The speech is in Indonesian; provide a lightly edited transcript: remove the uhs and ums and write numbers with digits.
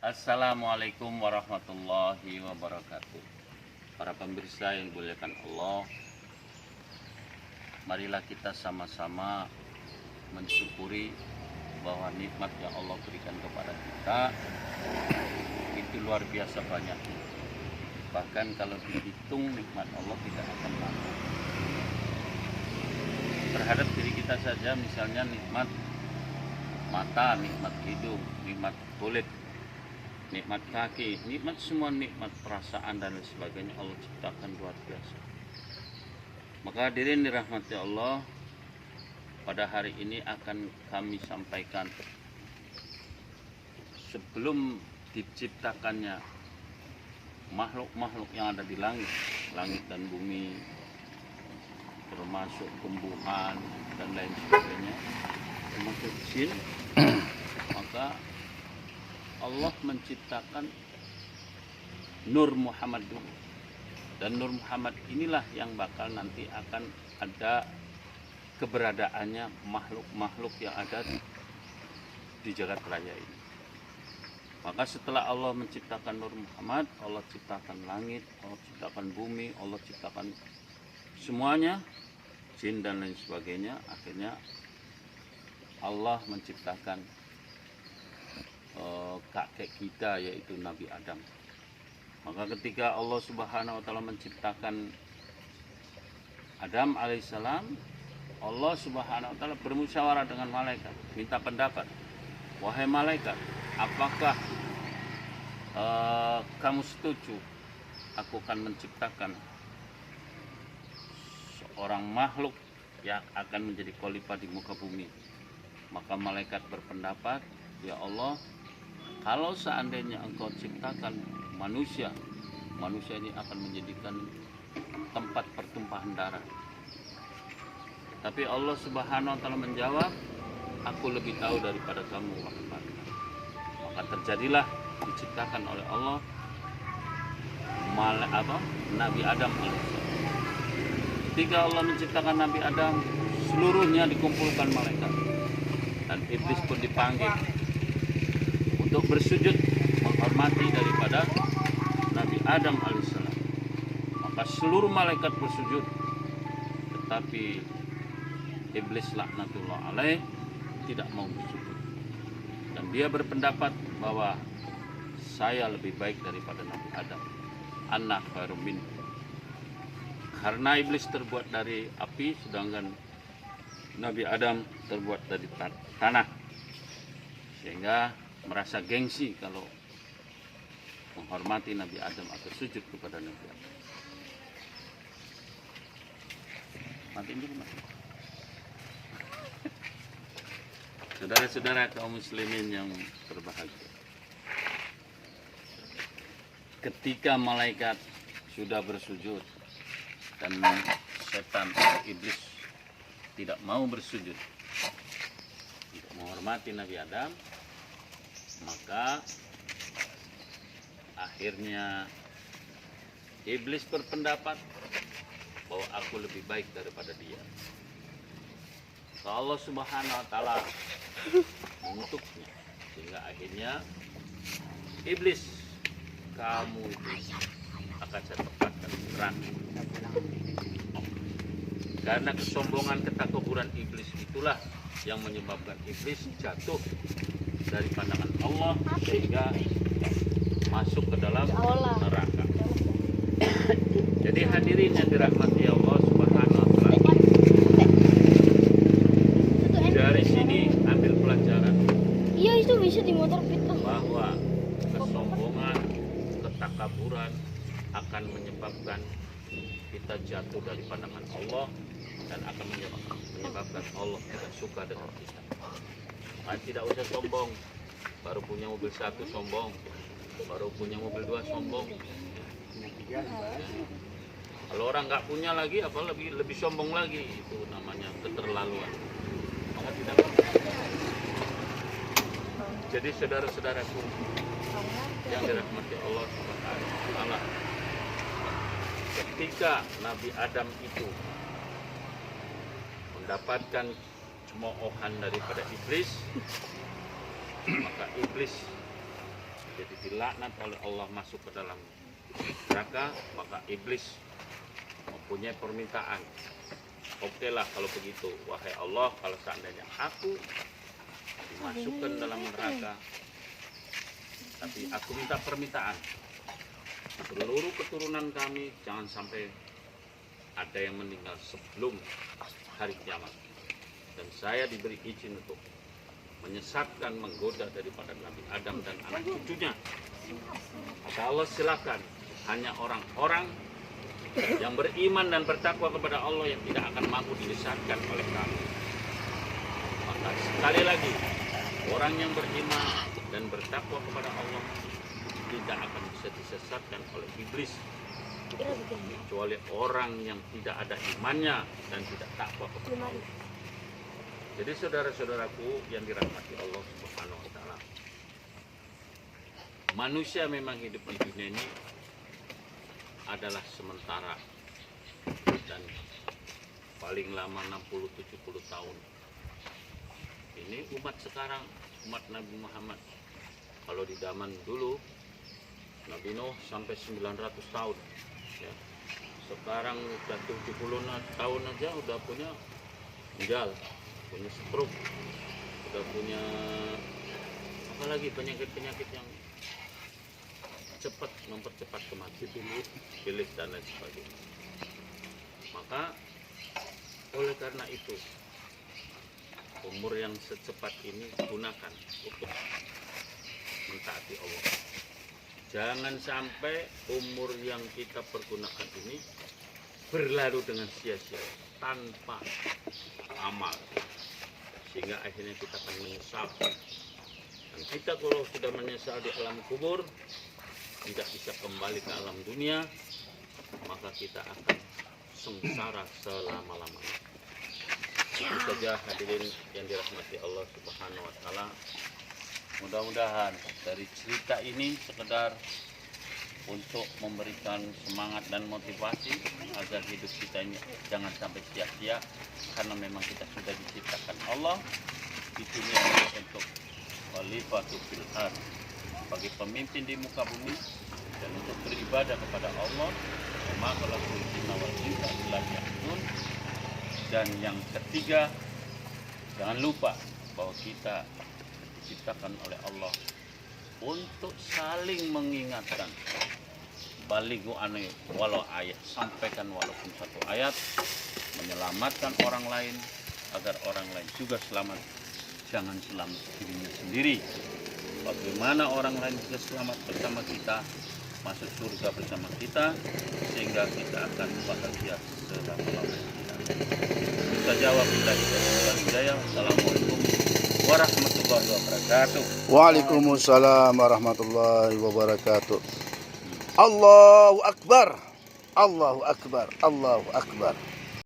Assalamualaikum warahmatullahi wabarakatuh. Para pemirsa yang dimuliakan Allah, marilah kita sama-sama mensyukuri bahwa nikmat yang Allah berikan kepada kita itu luar biasa banyak. Bahkan kalau dihitung nikmat Allah tidak akan mampu. Terhadap diri kita saja, misalnya nikmat mata, nikmat hidung, nikmat kulit, nikmat kaki, nikmat semua nikmat perasaan dan lain sebagainya Allah ciptakan luar biasa. Maka hadirin dirahmati Allah, pada hari ini akan kami sampaikan sebelum diciptakannya makhluk-makhluk yang ada di langit, langit dan bumi, termasuk tumbuhan dan lain sebagainya, termasuk jin, maka Allah menciptakan Nur Muhammad dulu. Dan Nur Muhammad inilah yang bakal nanti akan ada keberadaannya makhluk-makhluk yang ada di jagat raya ini. Maka setelah Allah menciptakan Nur Muhammad, Allah ciptakan langit, Allah ciptakan bumi, Allah ciptakan semuanya, jin dan lain sebagainya. Akhirnya Allah menciptakan kakek kita, yaitu Nabi Adam. Maka ketika Allah Subhanahu wa Ta'ala menciptakan Adam alaihissalam, Allah Subhanahu wa Ta'ala bermusyawarah dengan malaikat, minta pendapat. Wahai malaikat, apakah kamu setuju aku akan menciptakan seorang makhluk yang akan menjadi khalifah di muka bumi? Maka malaikat berpendapat, ya Allah, kalau seandainya engkau ciptakan manusia, manusia ini akan menjadikan tempat pertumpahan darah. Tapi Allah Subhanahu wa Ta'ala menjawab, aku lebih tahu daripada kamu, wahai malaikat. Maka terjadilah diciptakan oleh Allah Nabi Adam alaihissalam. Ketika Allah menciptakan Nabi Adam, seluruhnya dikumpulkan malaikat dan iblis pun dipanggil untuk bersujud menghormati daripada Nabi Adam alaihissalam. Maka seluruh malaikat bersujud, tetapi iblis laknatullah alaih tidak mau bersujud, dan dia berpendapat bahwa saya lebih baik daripada Nabi Adam, ana khairum minhu. Karena iblis terbuat dari api, sedangkan Nabi Adam terbuat dari tanah, sehingga merasa gengsi kalau menghormati Nabi Adam atau sujud kepada Nabi Adam. Matiin dulu, Mas. Saudara-saudara kaum muslimin yang berbahagia, ketika malaikat sudah bersujud dan setan atau iblis tidak mau bersujud untuk menghormati Nabi Adam, maka akhirnya iblis berpendapat bahwa aku lebih baik daripada dia. Allah Subhanahu wa Ta'ala mengutuknya, sehingga akhirnya iblis, kamu itu akan saya tempatkan di neraka. Karena kesombongan, ketakuran iblis itulah yang menyebabkan iblis jatuh dari pandangan Allah sehingga masuk ke dalam neraka. Jadi hadirin yang dirahmati Allah Subhanahu wa Ta'ala, dari sini ambil pelajaran. Iya, itu bisa di motor itu. Bahwa kesombongan, ketakaburan akan menyebabkan kita jatuh dari pandangan Allah dan akan menyebabkan Allah tidak suka dengan kita. Nah, tidak usah sombong. Baru punya mobil 1 sombong, baru punya mobil 2 sombong. Kalau orang nggak punya lagi, apa lebih sombong lagi, itu namanya keterlaluan. Maka tidak. Jadi saudara-saudaraku yang dirahmati Allah Subhanahu wa Ta'ala, ketika Nabi Adam itu mendapatkan cemoohan daripada iblis, maka iblis jadi dilaknat oleh Allah masuk ke dalam neraka, maka iblis mempunyai permintaan. Oke lah kalau begitu, wahai Allah, kalau seandainya aku dimasukkan dalam neraka, tapi aku minta permintaan, seluruh keturunan kami jangan sampai ada yang meninggal sebelum hari kiamat, dan saya diberi izin untuk menyesatkan, menggoda daripada Nabi Adam dan anak cucunya. Kata Allah, silakan, hanya orang-orang yang beriman dan bertakwa kepada Allah yang tidak akan mampu disesatkan oleh kami. Maka sekali lagi, orang yang beriman dan bertakwa kepada Allah tidak akan bisa disesatkan oleh iblis, kecuali orang yang tidak ada imannya dan tidak takwa kepada Allah. Jadi saudara-saudaraku yang dirahmati Allah Subhanahu wa taala, manusia memang hidup di dunia ini adalah sementara dan paling lama 60-70 tahun. Ini umat sekarang, umat Nabi Muhammad. Kalau di zaman dulu Nabi Nuh sampai 900 tahun ya. Sekarang udah 70 tahun aja udah punya meninggal, punya stroke, udah punya apalagi penyakit-penyakit yang cepat mempercepat kematian, bilis dan lain sebagainya. Maka oleh karena itu umur yang secepat ini gunakan untuk mentaati Allah. Jangan sampai umur yang kita pergunakan ini berlalu dengan sia-sia tanpa amal, sehingga akhirnya kita akan menyesal. Dan kita kalau sudah menyesal di alam kubur, tidak bisa kembali ke alam dunia, maka kita akan sengsara selama-lamanya. Itu saja hadirin yang dirahmati Allah Subhanahu wa taala. Mudah-mudahan dari cerita ini sekedar untuk memberikan semangat dan motivasi agar hidup kita ini jangan sampai sia-sia, karena memang kita sudah diciptakan Allah di dunia ini untuk khalifatul fil ardh, bagi pemimpin di muka bumi, dan untuk beribadah kepada Allah. Dan yang ketiga, jangan lupa bahwa kita diciptakan oleh Allah untuk saling mengingatkan. Balighu anni walau ayat, sampaikan walaupun satu ayat, menyelamatkan orang lain agar orang lain juga selamat. Jangan selamat dirinya sendiri. Bagaimana orang lain bisa selamat bersama kita, masuk surga bersama kita, sehingga kita akan bahagia selama-lamanya. Kita jawab hidayah. Assalamualaikum warahmatullahi wabarakatuh. Waalaikumsalam warahmatullahi wabarakatuh. Allahu Akbar, Allahu Akbar, Allahu Akbar.